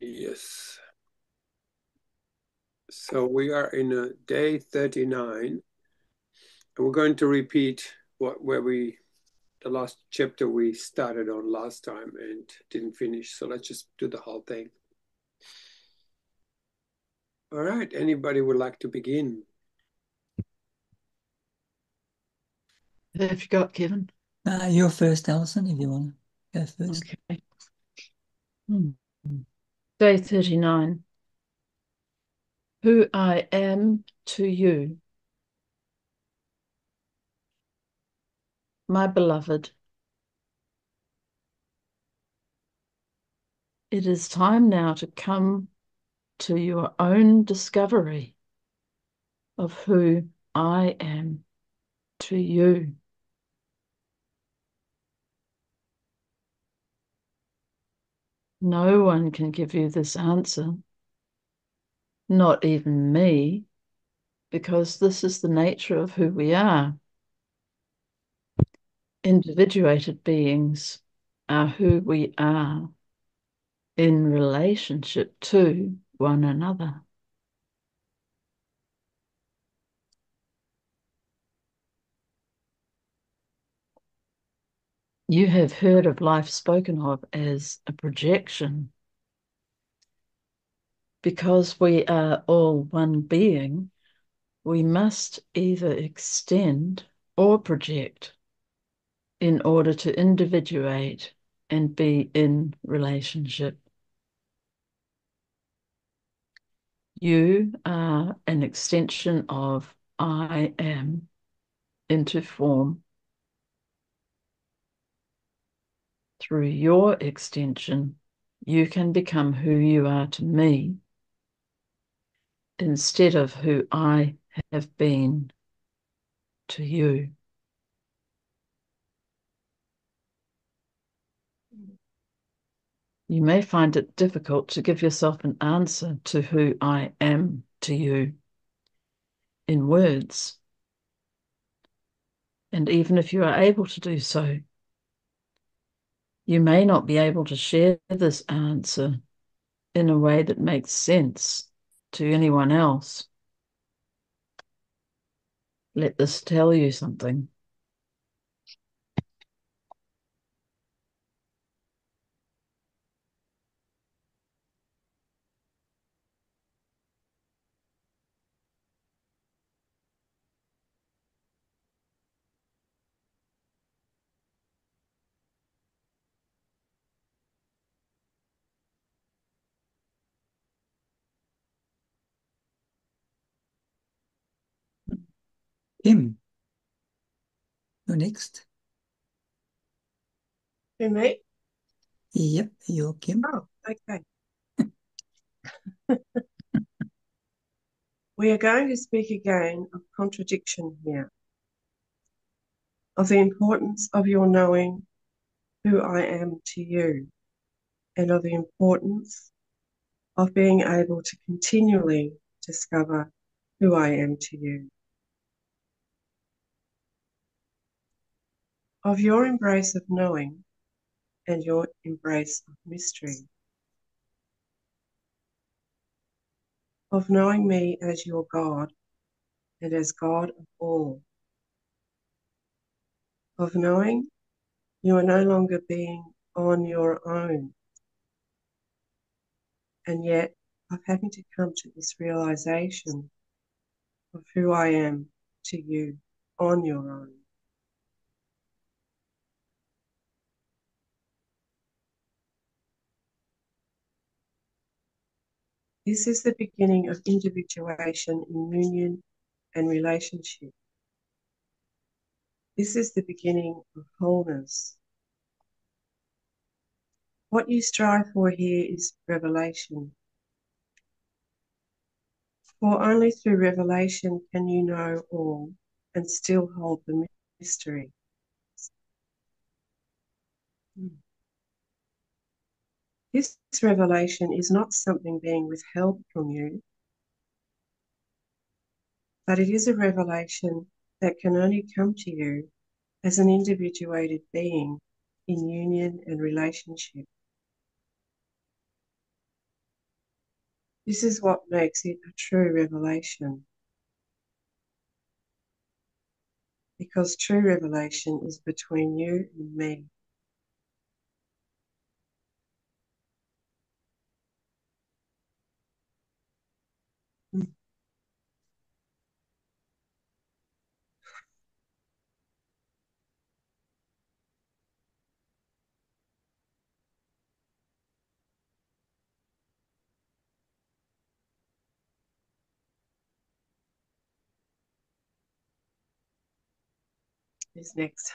Yes. So we are in day 39, and we're going to repeat the last chapter we started on last time and didn't finish. So let's just do the whole thing. All right. Anybody would like to begin? Who have you got, Kevin? You're first, Alison, if you want to go first. Okay. Day 39. Who I am to you. My beloved, it is time now to come to your own discovery of who I am to you. No one can give you this answer, not even me, because this is the nature of who we are. Individuated beings are who we are in relationship to one another. You have heard of life spoken of as a projection. Because we are all one being, we must either extend or project in order to individuate and be in relationship. You are an extension of I am into form. Through your extension, you can become who you are to me instead of who I have been to you. You may find it difficult to give yourself an answer to who I am to you in words. And even if you are able to do so, you may not be able to share this answer in a way that makes sense to anyone else. Let this tell you something. Kim, you're next. Who, me? Yep, you're Kim. Oh, okay. We are going to speak again of contradiction here, of the importance of your knowing who I am to you, and of the importance of being able to continually discover who I am to you. Of your embrace of knowing and your embrace of mystery. Of knowing me as your God and as God of all. Of knowing you are no longer being on your own, and yet of having to come to this realization of who I am to you on your own. This is the beginning of individuation in union and relationship. This is the beginning of wholeness. What you strive for here is revelation. For only through revelation can you know all and still hold the mystery. This revelation is not something being withheld from you, but it is a revelation that can only come to you as an individuated being in union and relationship. This is what makes it a true revelation. Because true revelation is between you and me. Who's next?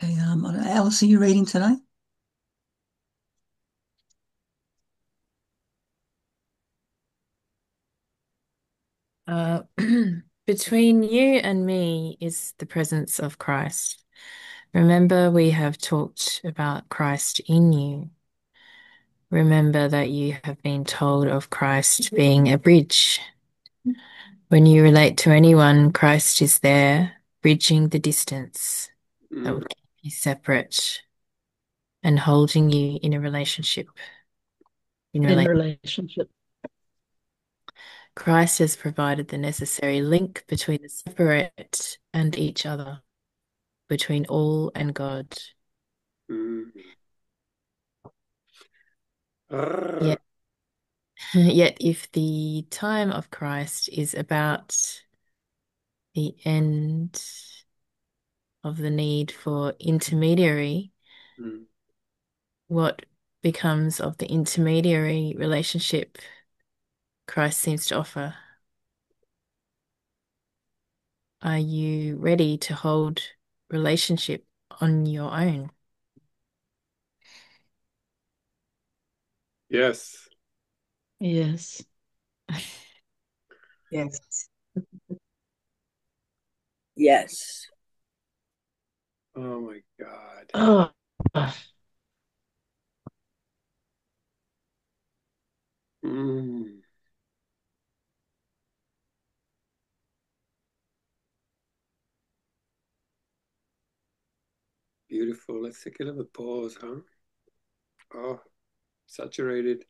Okay, Alice, are you reading today? Between you and me is the presence of Christ. Remember, we have talked about Christ in you. Remember that you have been told of Christ being a bridge. When you relate to anyone, Christ is there, bridging the distance that would keep you separate and holding you in a relationship. In relationship. Christ has provided the necessary link between the separate and each other, between all and God. Yet, yet if the time of Christ is about the end of the need for intermediary, what becomes of the intermediary relationship Christ seems to offer? Are you ready to hold relationship on your own? Yes. Yes. Yes. Yes. Oh my God. Oh, Beautiful. Let's take a little pause, huh? Oh, saturated.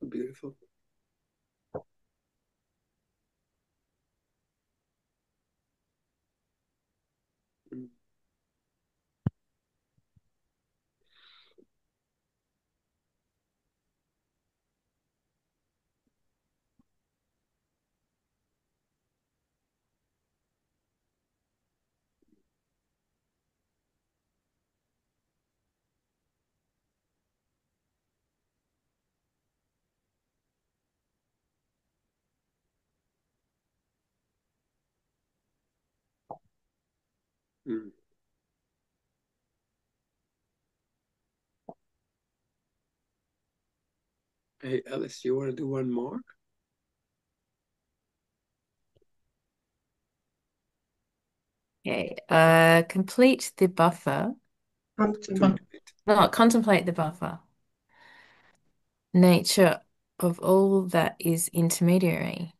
Beautiful. Mm. Hey, Alice, you want to do one more? Okay. Complete the buffer. Contemplate the buffer. Nature of all that is intermediary.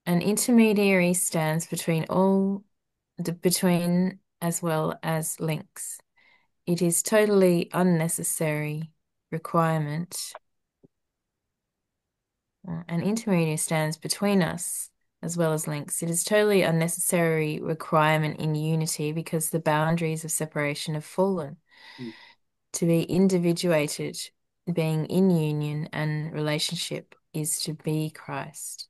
An intermediary stands between between as well as links. It is totally unnecessary requirement. An intermediary stands between us as well as links. It is totally unnecessary requirement in unity because the boundaries of separation have fallen. To be individuated, being in union and relationship is to be Christ.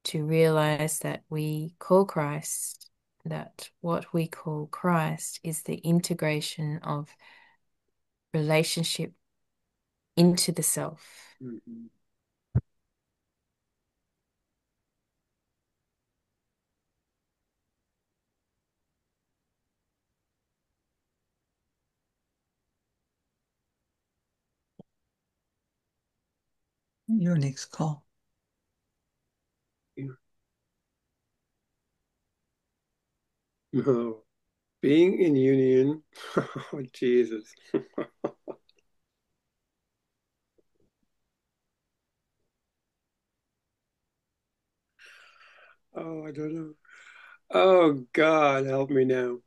To realize that we call Christ, that what we call Christ is the integration of relationship into the self. your next call. No. Being in union, oh Jesus. Oh, I don't know. Oh God, help me now.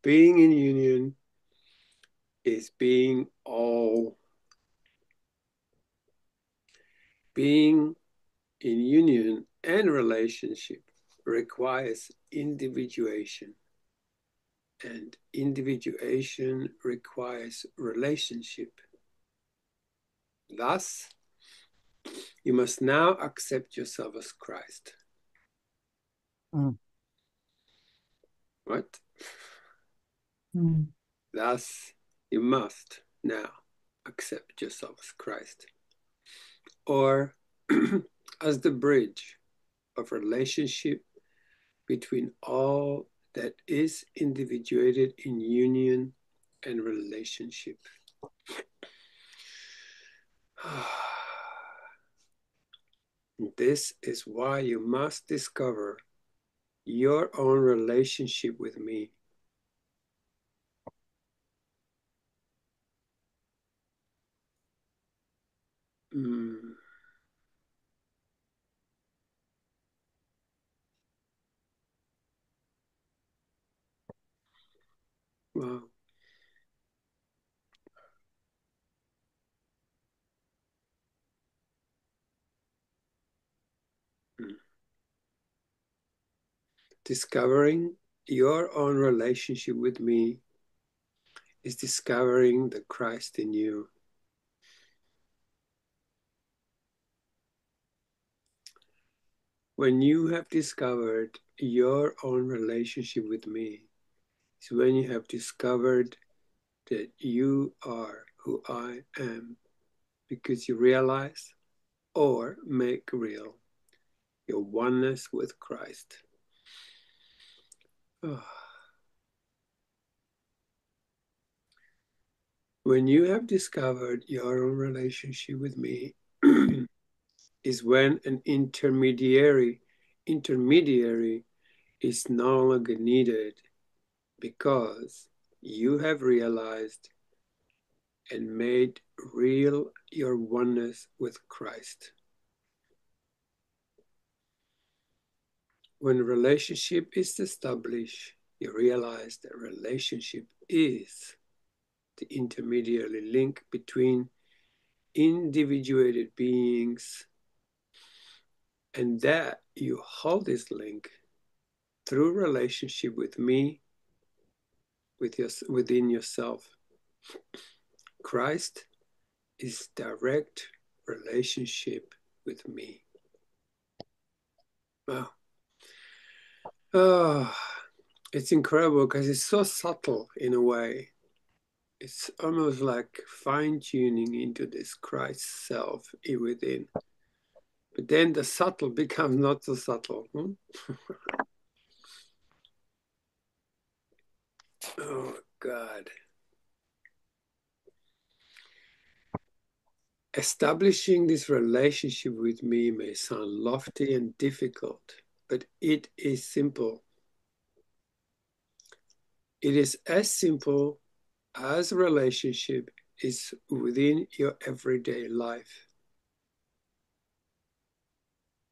Being in union is being all. Being in union and relationship requires individuation, and individuation requires relationship. Thus, you must now accept yourself as Christ. What? Thus, you must now accept yourself as Christ, or as the bridge of relationship between all that is individuated in union and relationship. This is why you must discover your own relationship with me. Wow. Discovering your own relationship with me is discovering the Christ in you. When you have discovered your own relationship with me, it's when you have discovered that you are who I am, because you realize or make real your oneness with Christ. Oh. When you have discovered your own relationship with me, is when an intermediary is no longer needed, because you have realized and made real your oneness with Christ. When a relationship is established, you realize that relationship is the intermediary link between individuated beings, and that you hold this link through relationship with me, within yourself. Christ is direct relationship with me. Wow. Oh, it's incredible because it's so subtle in a way. It's almost like fine-tuning into this Christ self within. But then the subtle becomes not so subtle. Oh, God. Establishing this relationship with me may sound lofty and difficult, but it is simple. It is as simple as a relationship is within your everyday life.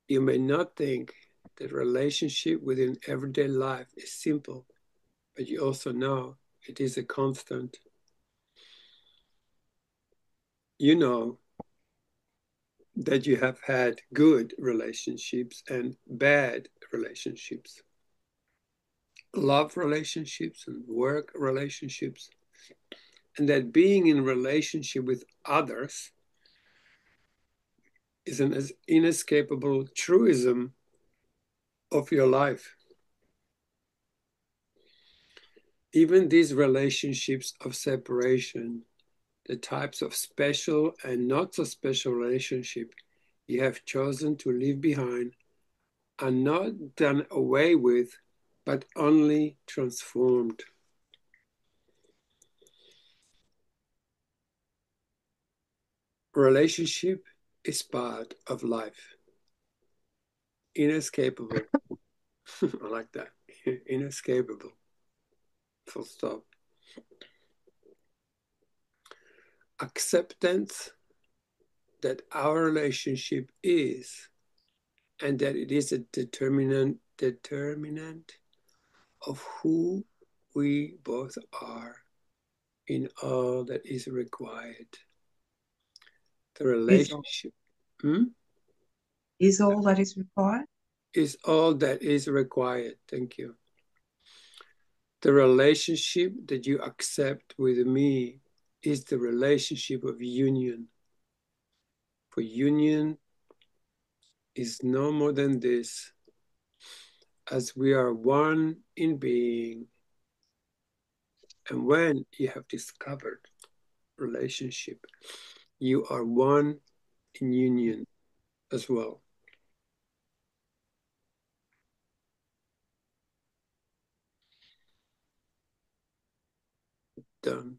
You may not think that relationship within everyday life is simple, but you also know it is a constant. You know that you have had good relationships and bad relationships, love relationships and work relationships, and that being in relationship with others is an inescapable truism of your life. Even these relationships of separation, the types of special and not so special relationship you have chosen to leave behind, are not done away with, but only transformed. Relationship is part of life. Inescapable. I like that. Inescapable. Full stop. Acceptance that our relationship is, and that it is a determinant of who we both are in all that is required. The relationship is all that is required. Is all that is required. Thank you. The relationship that you accept with me is the relationship of union. For union is no more than this, as we are one in being. And when you have discovered relationship, you are one in union as well. Done.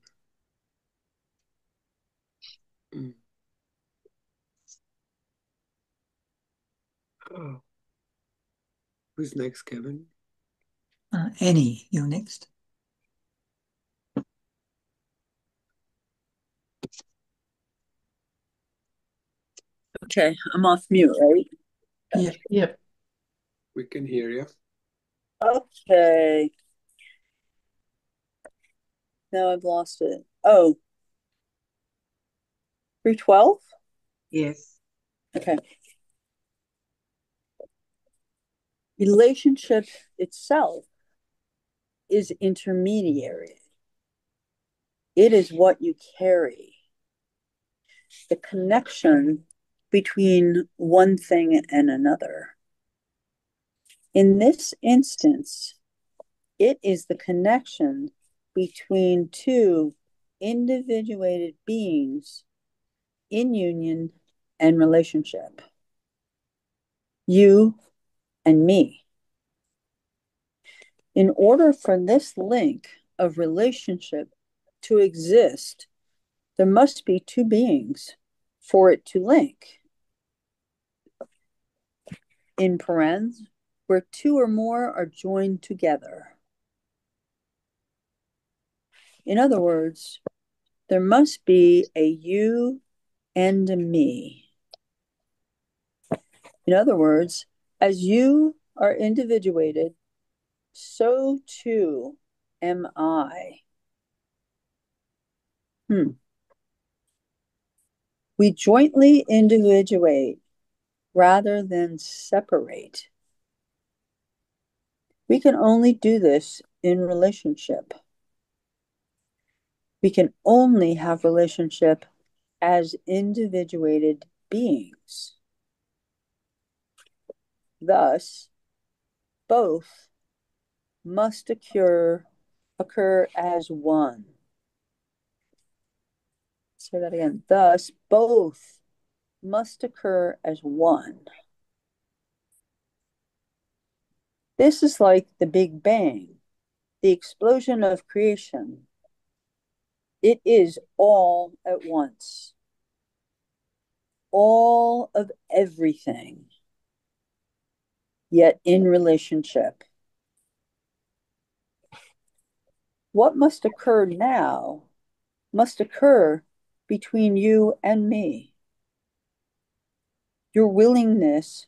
Oh. Who's next, Kevin? Annie, you're next. Okay, I'm off mute, right? Yep. Yep. We can hear you. Okay. Now I've lost it. Oh. 312? Yes. Okay. Relationship itself is intermediary. It is what you carry. The connection between one thing and another. In this instance, it is the connection between two individuated beings in union and relationship. You and me. In order for this link of relationship to exist, there must be two beings for it to link. In parens, where two or more are joined together. In other words, there must be a you and a me. In other words, as you are individuated, so too am I. We jointly individuate rather than separate. We can only do this in relationship. We can only have relationship as individuated beings. Thus, both must occur as one. Say that again. Thus, both must occur as one. This is like the Big Bang, the explosion of creation. It is all at once. All of everything, yet in relationship. What must occur now must occur between you and me. Your willingness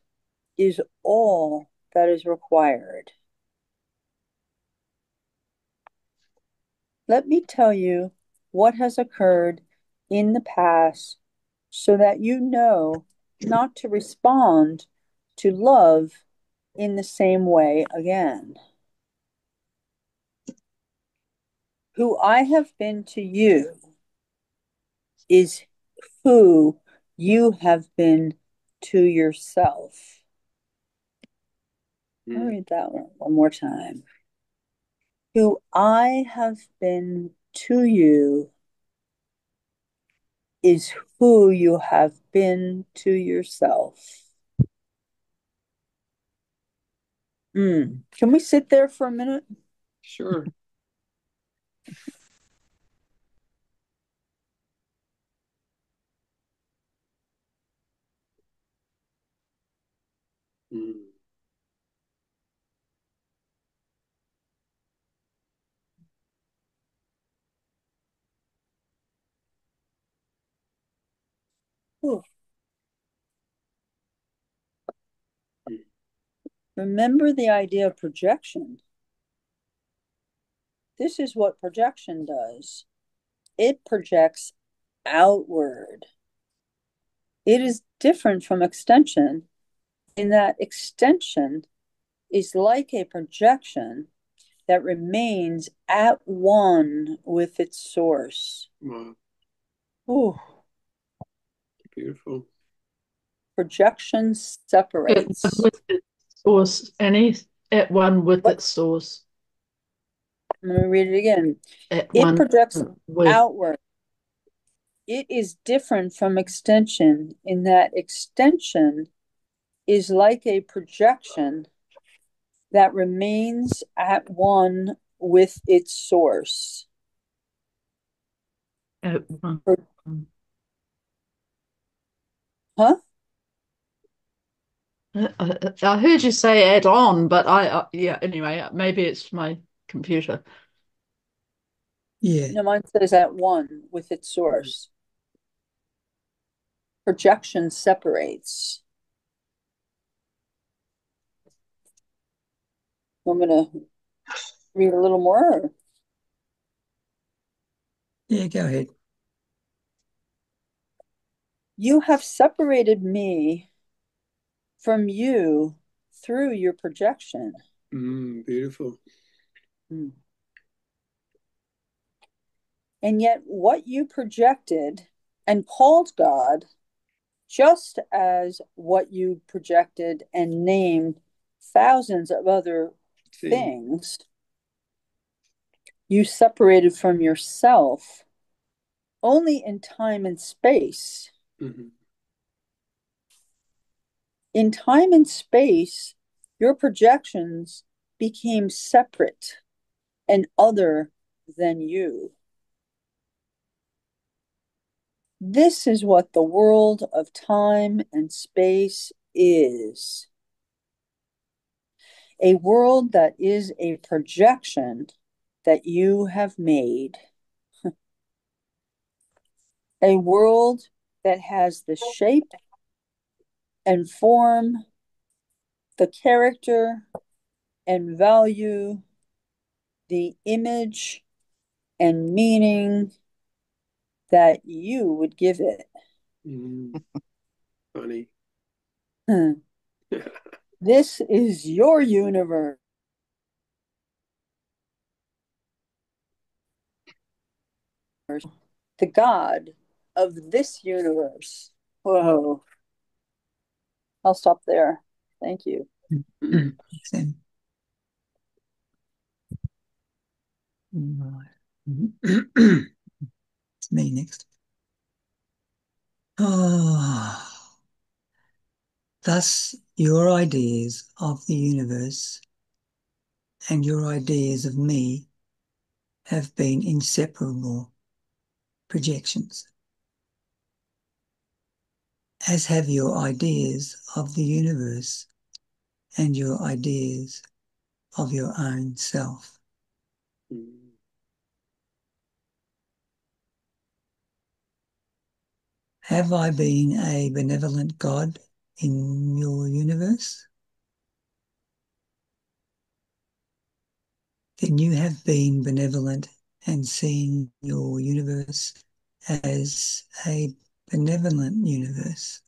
is all that is required. Let me tell you what has occurred in the past so that you know not to respond to love in the same way again. Who I have been to you is who you have been to yourself. I'll read that one more time. Who I have been to you is who you have been to yourself. Can we sit there for a minute? Sure. Mm. Ooh. Mm. Remember the idea of projection. This is what projection does. It projects outward. It is different from extension in that extension is like a projection that remains at one with its source. Wow. Ooh. Beautiful. Projection At separates. one with its source, Annie. At one with What? its source. Let me read it again. At It one projects with. outward. It is different from extension in that extension is like a projection that remains at one with its source. At one. Huh? I heard you say add on, but yeah, anyway, maybe it's my computer. Yeah. No, mine says at one with its source. Projection separates. I'm going to read a little more. Yeah, go ahead. You have separated me from you through your projection. Beautiful. And yet, what you projected and called God, just as what you projected and named thousands of other things, you separated from yourself only in time and space. Mm-hmm. In time and space, your projections became separate and other than you. This is what the world of time and space is. A world that is a projection that you have made. A world that has the shape and form, the character and value, the image and meaning that you would give it. Funny. This is your universe. The God of this universe. Whoa. I'll stop there. Thank you. Same. Right. It's me next. Oh. Thus, your ideas of the universe and your ideas of me have been inseparable projections, as have your ideas of the universe and your ideas of your own self. Have I been a benevolent God in your universe? Then you have been benevolent and seen your universe as a benevolent universe.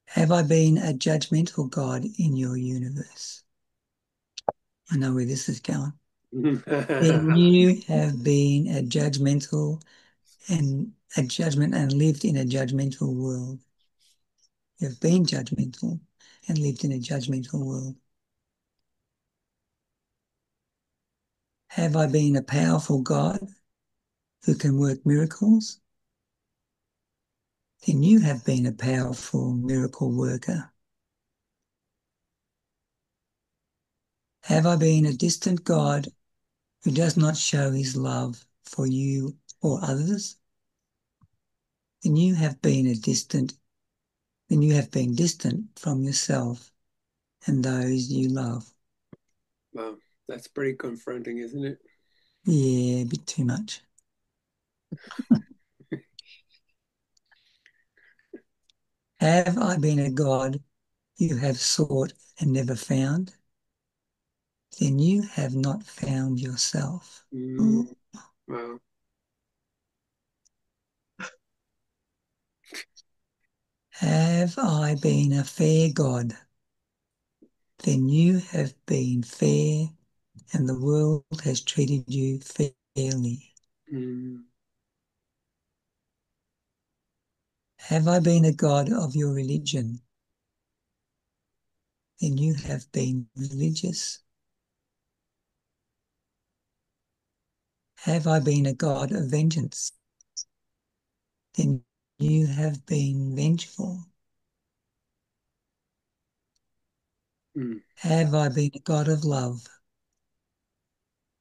Have I been a judgmental God in your universe? I know where this is going. Then you have been a judgment and lived in a judgmental world. You've been judgmental and lived in a judgmental world. Have I been a powerful God who can work miracles? then you have been a powerful miracle worker. Have I been a distant God who does not show his love for you or others? Then you have been distant from yourself and those you love. Wow, that's pretty confronting, isn't it? Yeah, a bit too much. Have I been a God you have sought and never found? Then you have not found yourself. Wow. Have I been a fair God? Then you have been fair and the world has treated you fairly. Have I been a God of your religion? Then you have been religious. Have I been a God of vengeance? Then you have been vengeful. Have I been a God of love?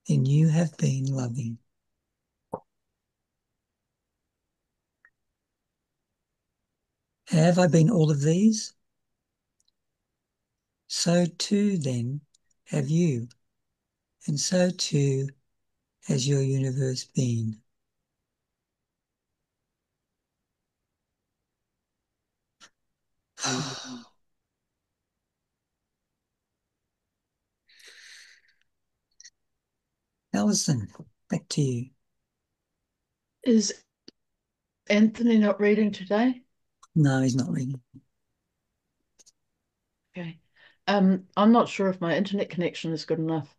Then you have been loving. Have I been all of these? So too then have you, and so too has your universe been. Alison, back to you. Is Anthony not reading today? No, he's not reading. Okay. I'm not sure if my internet connection is good enough.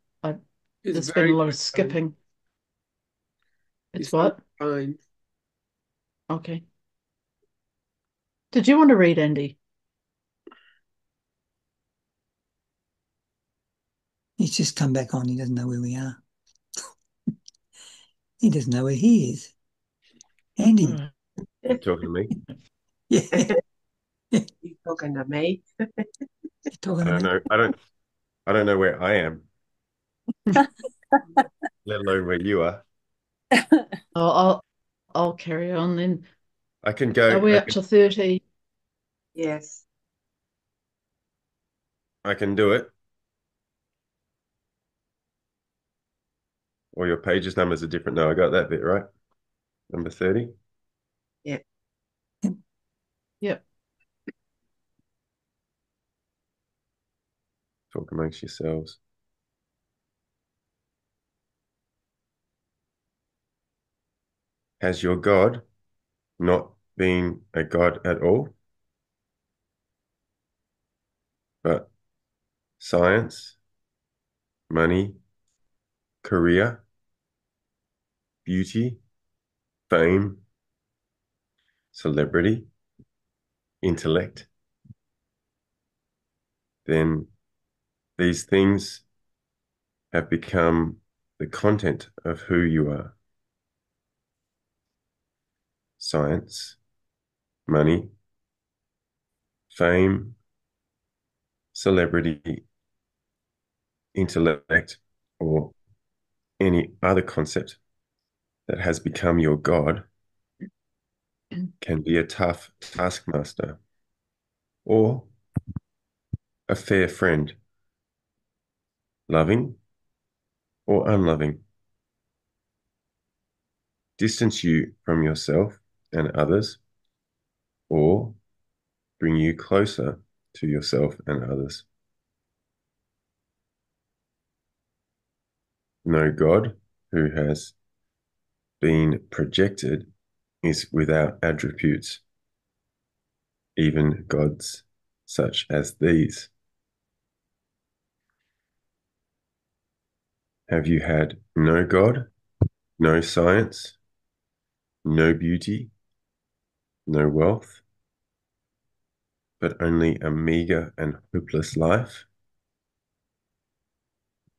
There's been a lot of skipping. It's what? Fine. Okay. Did you want to read, Andy? He's just come back on. He doesn't know where we are. He doesn't know where he is. Andy. You talking to me? Yeah. You talking to me? You're talking I to don't me? know. I don't know where I am, let alone where you are. I'll carry on then. I can go. Are we up to 30? Yes. I can do it. Or your pages numbers are different. No, I got that bit right. Number 30. Yeah. Yep. Talk amongst yourselves. Has your God not been a God at all, but science, money, career, beauty, fame, celebrity, intellect? Then these things have become the content of who you are. Science, money, fame, celebrity, intellect, or any other concept that has become your God can be a tough taskmaster or a fair friend, loving or unloving. Distance you from yourself and others, or bring you closer to yourself and others. No God who has been projected is without attributes, even gods such as these. Have you had no God, no science, no beauty, no wealth, but only a meager and hopeless life?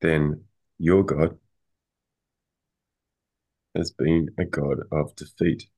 Then your God has been a God of defeat.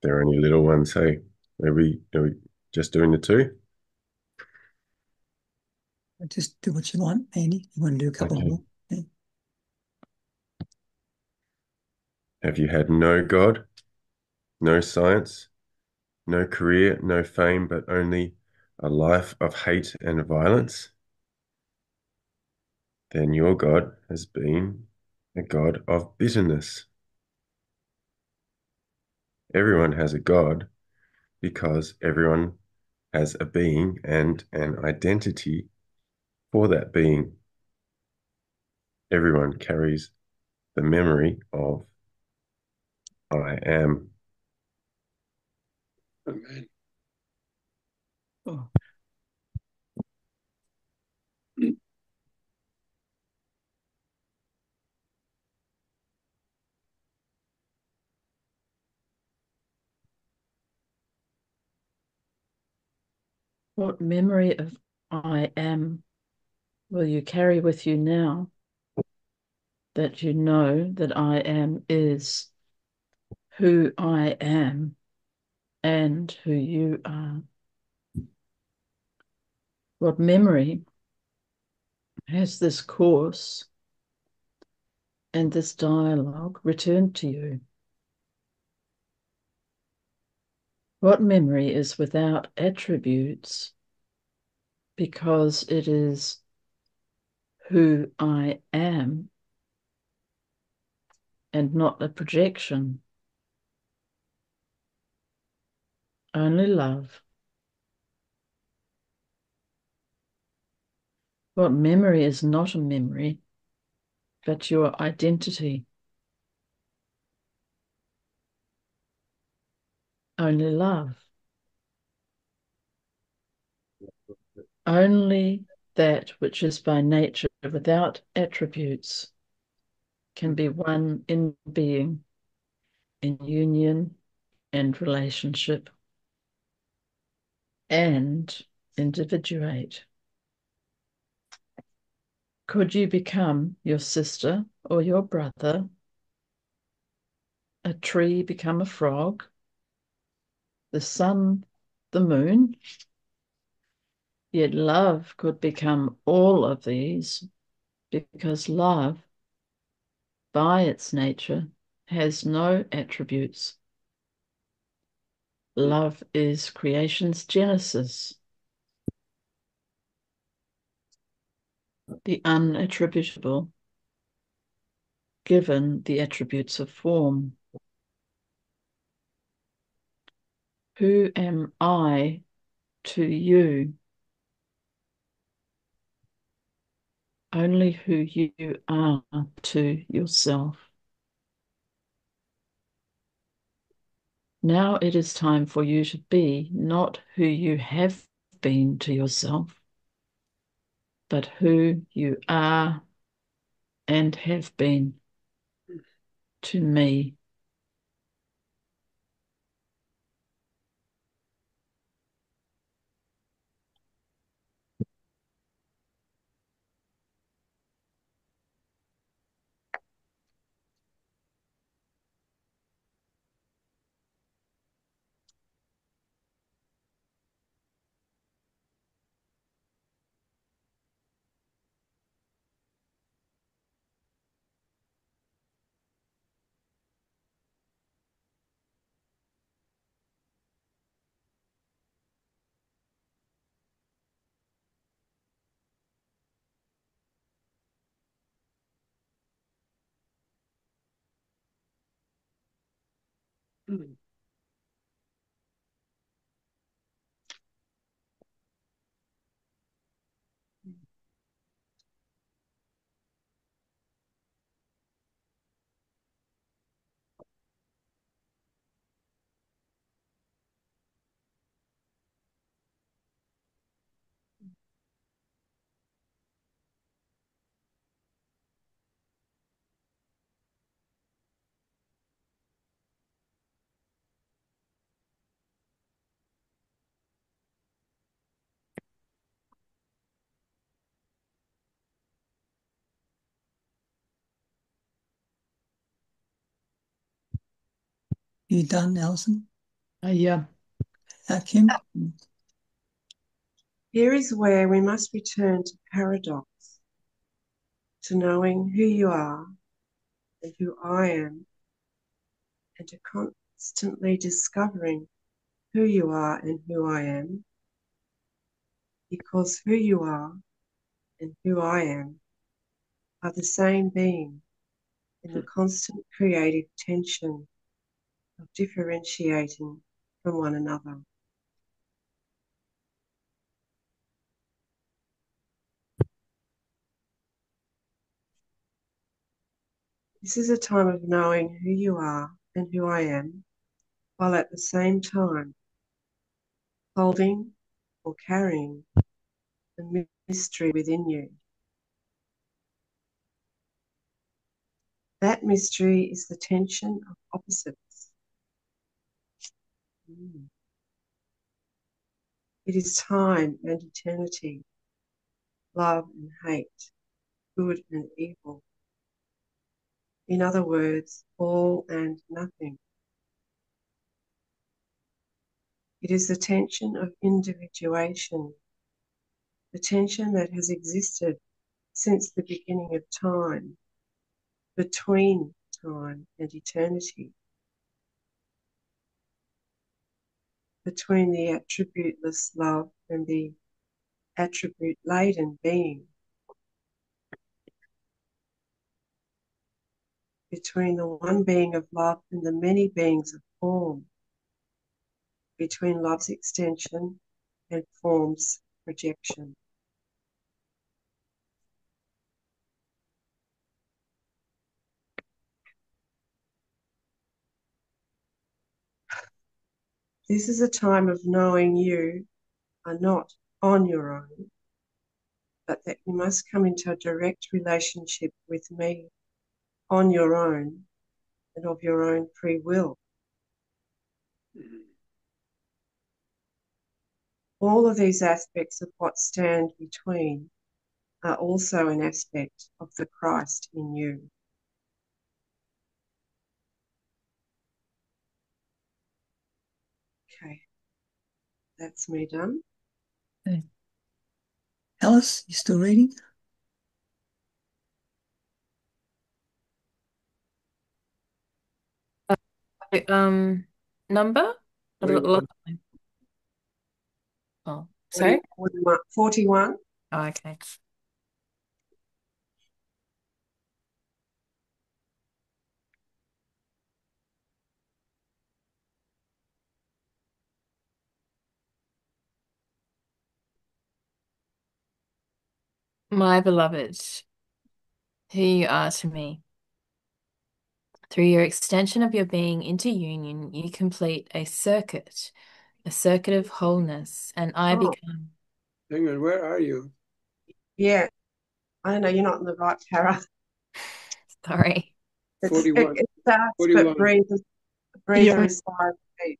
They're only little ones, hey? Are we just doing the two? Just do what you want, Andy. You want to do a couple Okay. more? Yeah. Have you had no God, no science, no career, no fame, but only a life of hate and violence? Then your God has been a God of bitterness. Everyone has a God because everyone has a being and an identity for that being. Everyone carries the memory of I am. Amen. Oh. What memory of I am will you carry with you now that you know that I am is who I am and who you are? What memory has this course and this dialogue returned to you? What memory is without attributes because it is who I am and not a projection? Only love. What memory is not a memory, but your identity? Only love. Only that which is by nature without attributes can be one in being, in union and relationship, and individuate. Could you become your sister or your brother? A tree become a frog? The sun, the moon? Yet love could become all of these because love, by its nature, has no attributes. Love is creation's genesis, the unattributable, given the attributes of form. Who am I to you? Only who you are to yourself. Now it is time for you to be not who you have been to yourself, but who you are and have been to me. You done, Alison? Yeah. Kim? Here is where we must return to paradox, to knowing who you are and who I am, and to constantly discovering who you are and who I am, because who you are and who I am are the same being in the constant creative tension of differentiating from one another. This is a time of knowing who you are and who I am, while at the same time holding or carrying the mystery within you. That mystery is the tension of opposites. It is time and eternity, love and hate, good and evil. In other words, all and nothing. It is the tension of individuation, the tension that has existed since the beginning of time, between time and eternity, between the attributeless love and the attribute-laden being, between the one being of love and the many beings of form, between love's extension and form's projection. This is a time of knowing you are not on your own, but that you must come into a direct relationship with me on your own and of your own free will. All of these aspects of what stand between are also an aspect of the Christ in you. Okay, that's me done. Okay. Alice, you still reading? Number? Oh, sorry? 41. Oh, okay. My beloved, who you are to me. Through your extension of your being into union, you complete a circuit of wholeness, and I become. Hang on, where are you? Yeah, I know you're not in the right para. Sorry. 41. It starts, 41. but breathe a sigh of relief.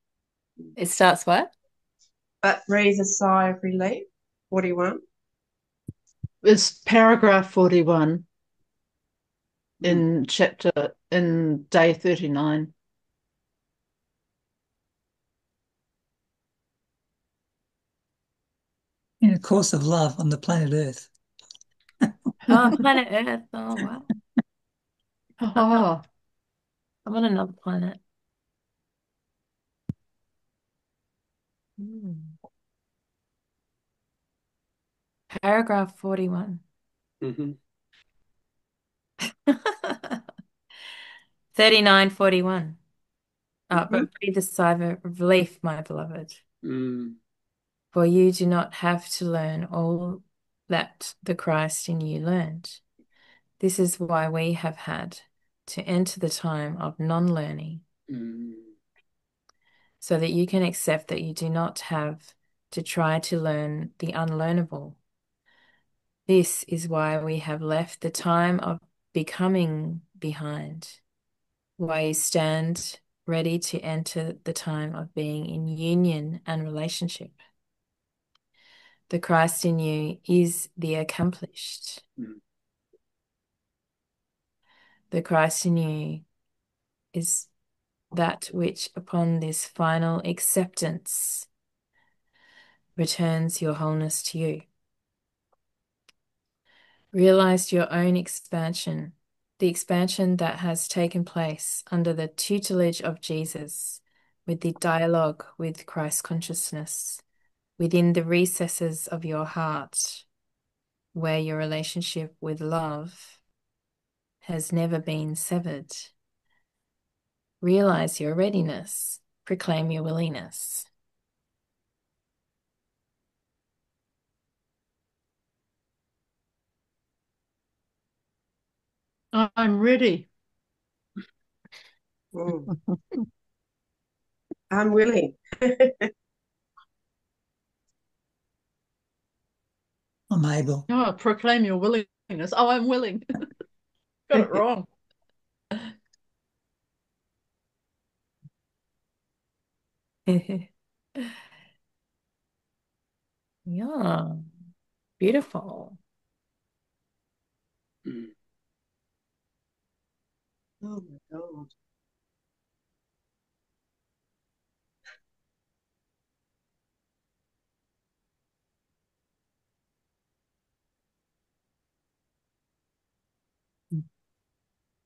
It starts what? But breathe a sigh of relief. 41. It's paragraph 41 in day 39. In a course of love on the planet Earth. Oh, planet Earth. Oh, wow. Oh, I'm on another planet. Paragraph 41. 39, 41. But breathe a sigh of relief, my beloved. For you do not have to learn all that the Christ in you learned. This is why we have had to enter the time of non-learning, so that you can accept that you do not have to try to learn the unlearnable. This is why we have left the time of becoming behind, why you stand ready to enter the time of being in union and relationship. The Christ in you is the accomplished. The Christ in you is that which upon this final acceptance returns your wholeness to you. Realize your own expansion, the expansion that has taken place under the tutelage of Jesus, with the dialogue with Christ consciousness, within the recesses of your heart, where your relationship with love has never been severed. Realize your readiness, proclaim your willingness. I'm ready. I'm willing. I'm able. Oh, proclaim your willingness. Oh, I'm willing. Got it wrong. Yeah, beautiful. Oh my God.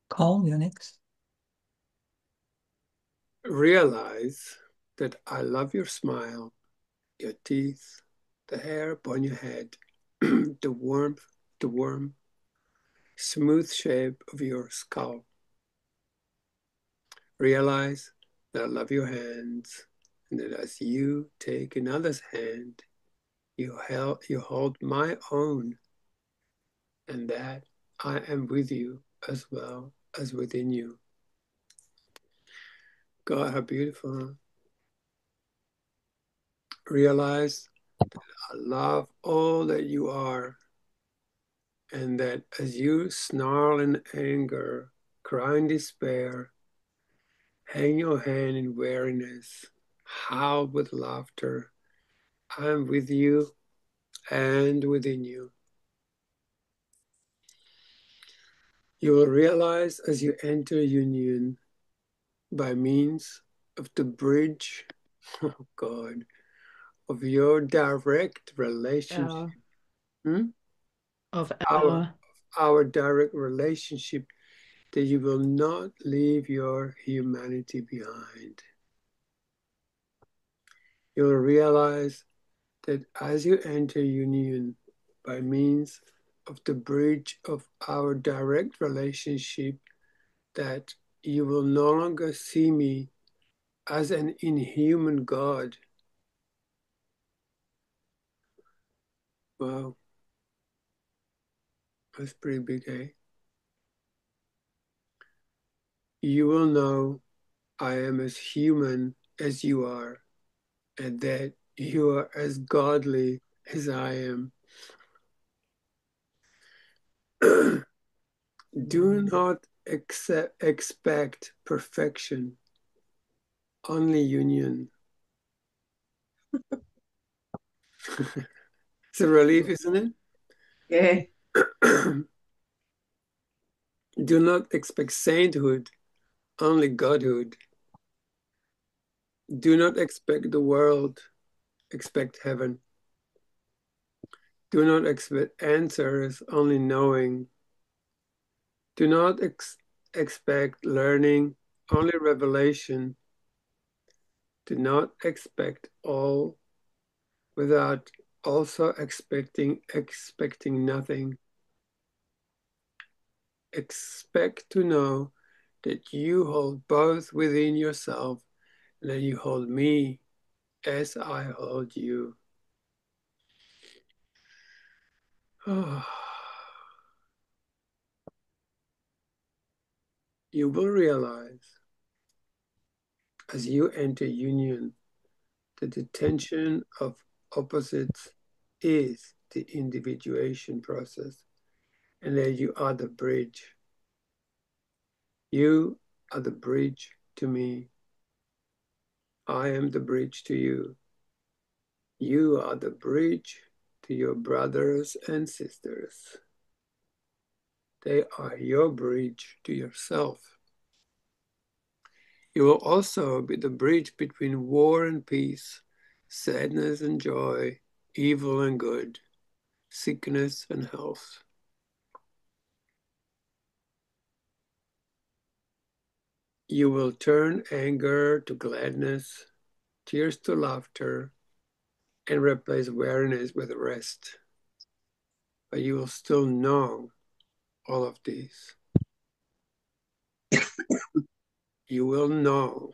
Cole, you're next. Realize that I love your smile, your teeth, the hair upon your head, the warmth, the warm, smooth shape of your skull. Realize that I love your hands, and that as you take another's hand, you hold my own, and that I am with you as well as within you. God, how beautiful. Realize that I love all that you are, and that as you snarl in anger, cry in despair, hang your hand in weariness, howl with laughter, I am with you and within you. You will realize as you enter union by means of the bridge, oh God, of your direct relationship. Of Our direct relationship, that you will not leave your humanity behind. You'll realize that as you enter union by means of the bridge of our direct relationship, that you will no longer see me as an inhuman God. Wow, that's pretty big, eh? You will know I am as human as you are, and that you are as godly as I am. Do not expect perfection, only union. It's a relief, isn't it? Yeah. Do not expect sainthood, only godhood. Do not expect the world, expect heaven. Do not expect answers, only knowing. Do not expect learning, only revelation. Do not expect all without also expecting nothing. Expect to know that you hold both within yourself, and that you hold me as I hold you. You will realize as you enter union that the tension of opposites is the individuation process, and that you are the bridge. You are the bridge to me. I am the bridge to you. You are the bridge to your brothers and sisters. They are your bridge to yourself. You will also be the bridge between war and peace, sadness and joy, evil and good, sickness and health. You will turn anger to gladness, tears to laughter, and replace weariness with rest. But you will still know all of these. You will know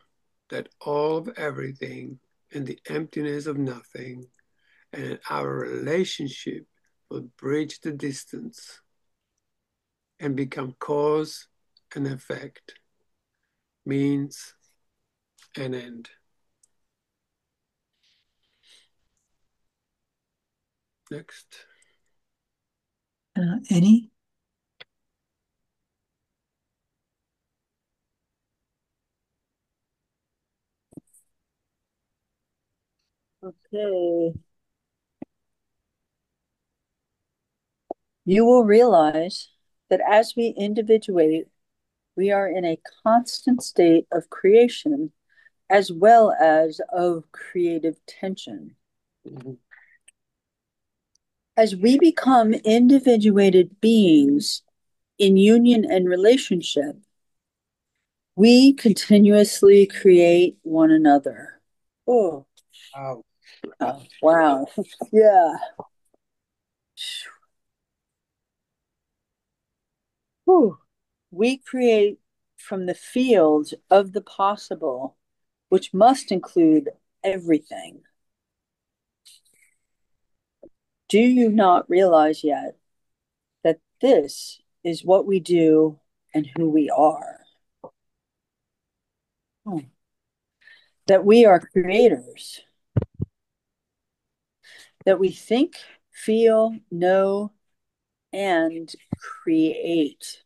that all of everything and the emptiness of nothing and our relationship will bridge the distance and become cause and effect, means and end. Next. Annie? Okay. You will realize that as we individuate, we are in a constant state of creation as well as of creative tension. Mm-hmm. As we become individuated beings in union and relationship, we continuously create one another. Oh, Wow. wow. Yeah. Whew. We create from the field of the possible, which must include everything. Do you not realize yet that this is what we do and who we are? That we are creators, that we think, feel, know, and create.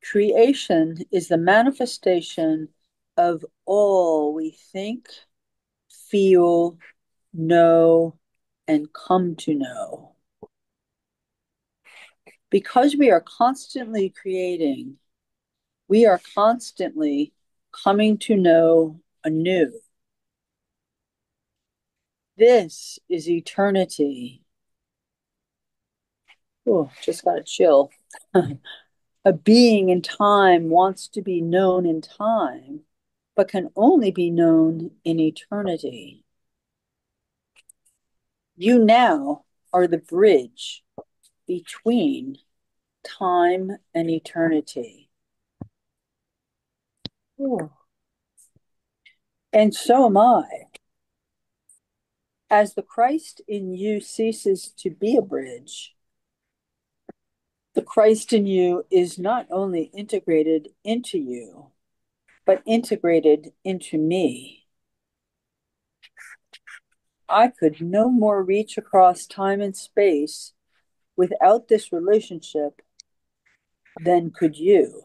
Creation is the manifestation of all we think, feel, know, and come to know. Because we are constantly creating, we are constantly coming to know anew. This is eternity. Oh, just got a chill. A being in time wants to be known in time, but can only be known in eternity. You now are the bridge between time and eternity. Ooh. And so am I. As the Christ in you ceases to be a bridge, the Christ in you is not only integrated into you, but integrated into me. I could no more reach across time and space without this relationship than could you.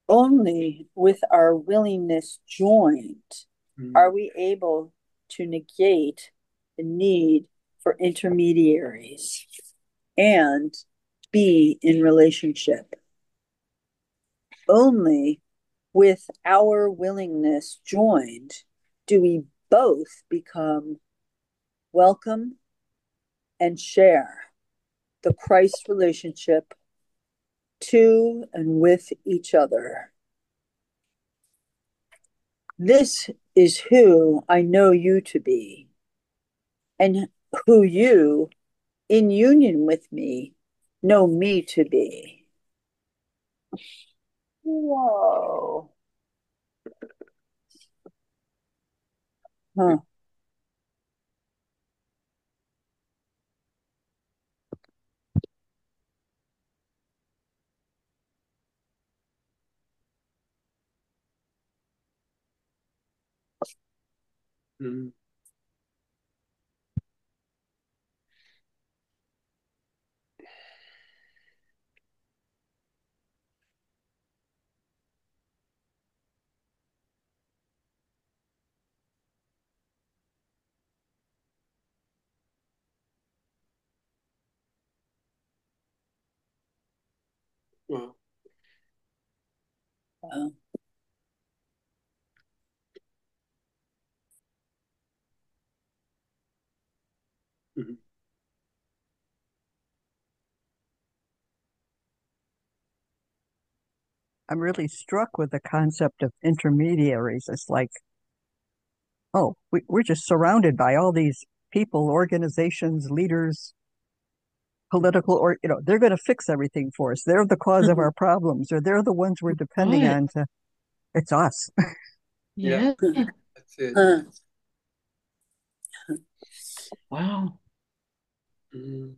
Only with our willingness joined are we able to negate the need for intermediaries and be in relationship. Only with our willingness joined do we both become welcome and share the Christ relationship to and with each other. This is who I know you to be, and who you, in union with me, know me to be. Whoa. Huh. Mm. Wow. Wow. Mhm. I'm really struck with the concept of intermediaries. It's like, oh, we're just surrounded by all these people, organizations, leaders, political, or, they're going to fix everything for us. They're the cause of our problems, or they're the ones we're depending Right. on to, it's us. Yeah. Yeah. That's it. Uh, Wow. Mm.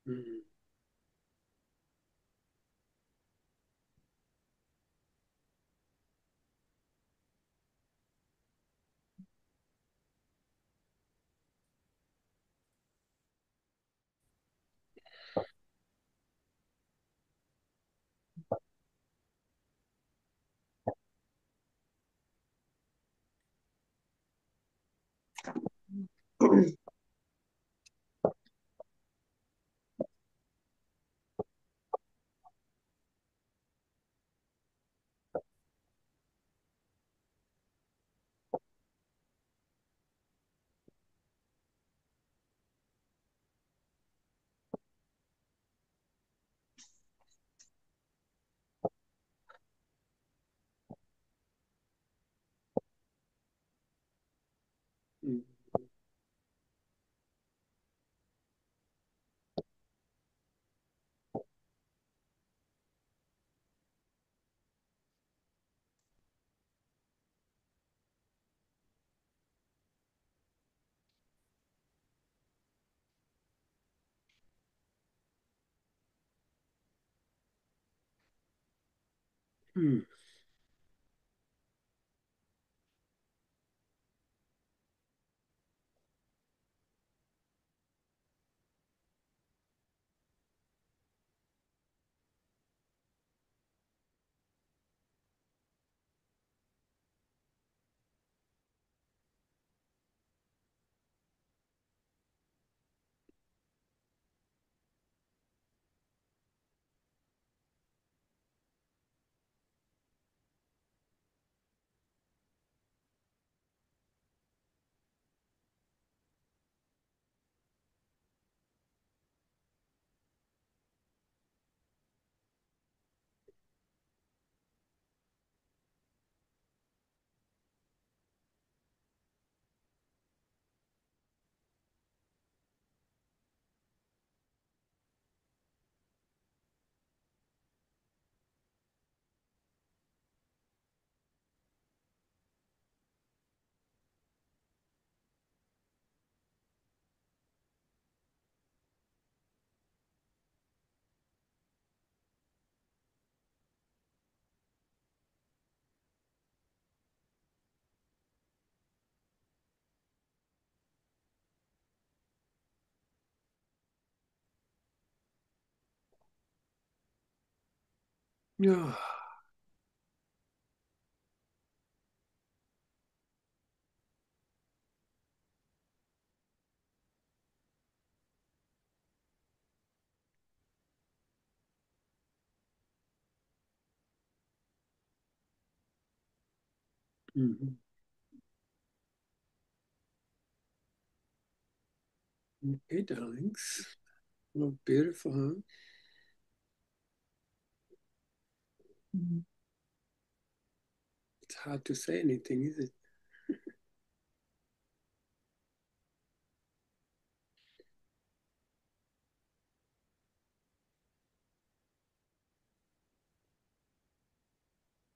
Mm. Mm. Mm. Yeah. Mhm. Okay, darlings. Well, beautiful, huh? Mm. It's hard to say anything, is it?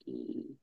Mm.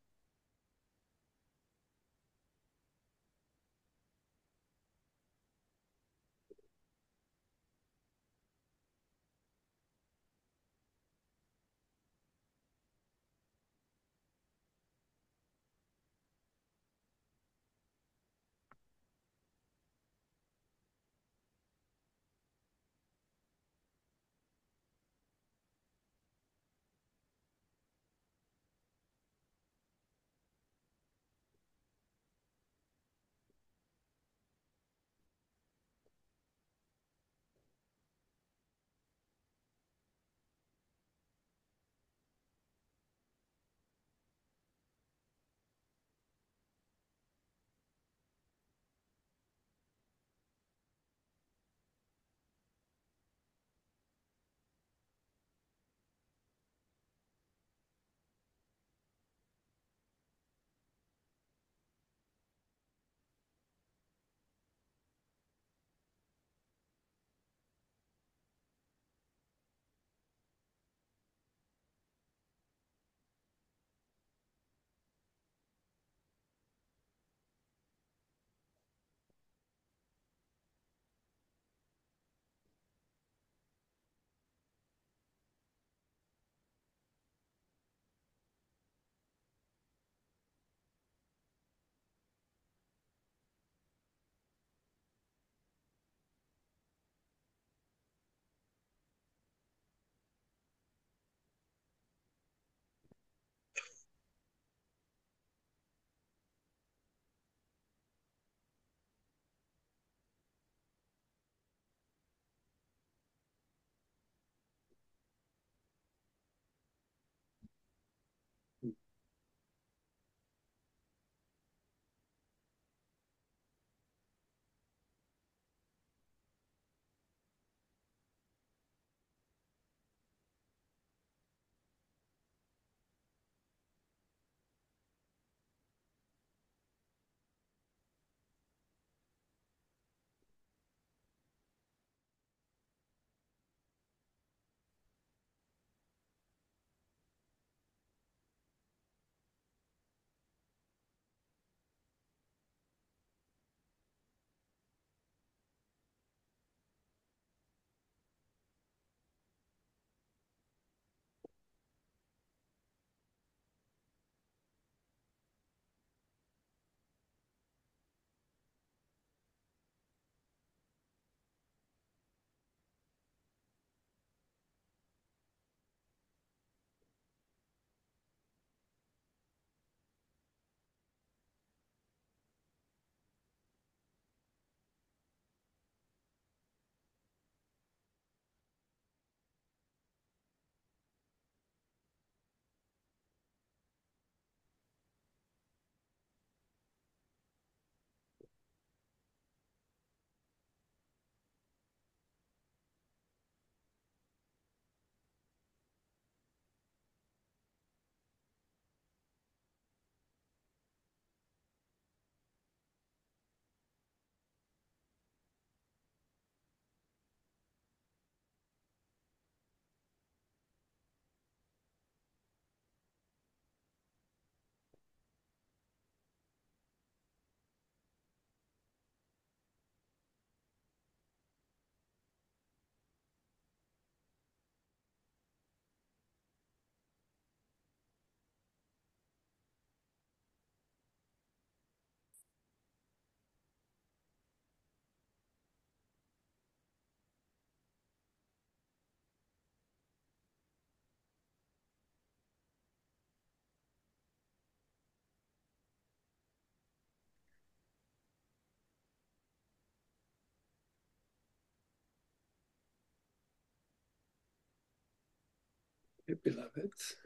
beloveds,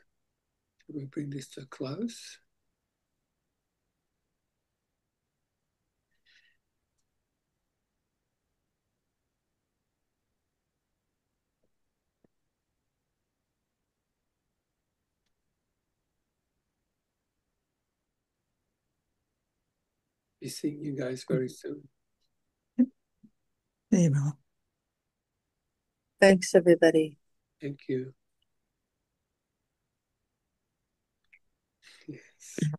we bring this to a close. Be seeing you guys very soon. There you go. Thanks, everybody. Thank you. Yes.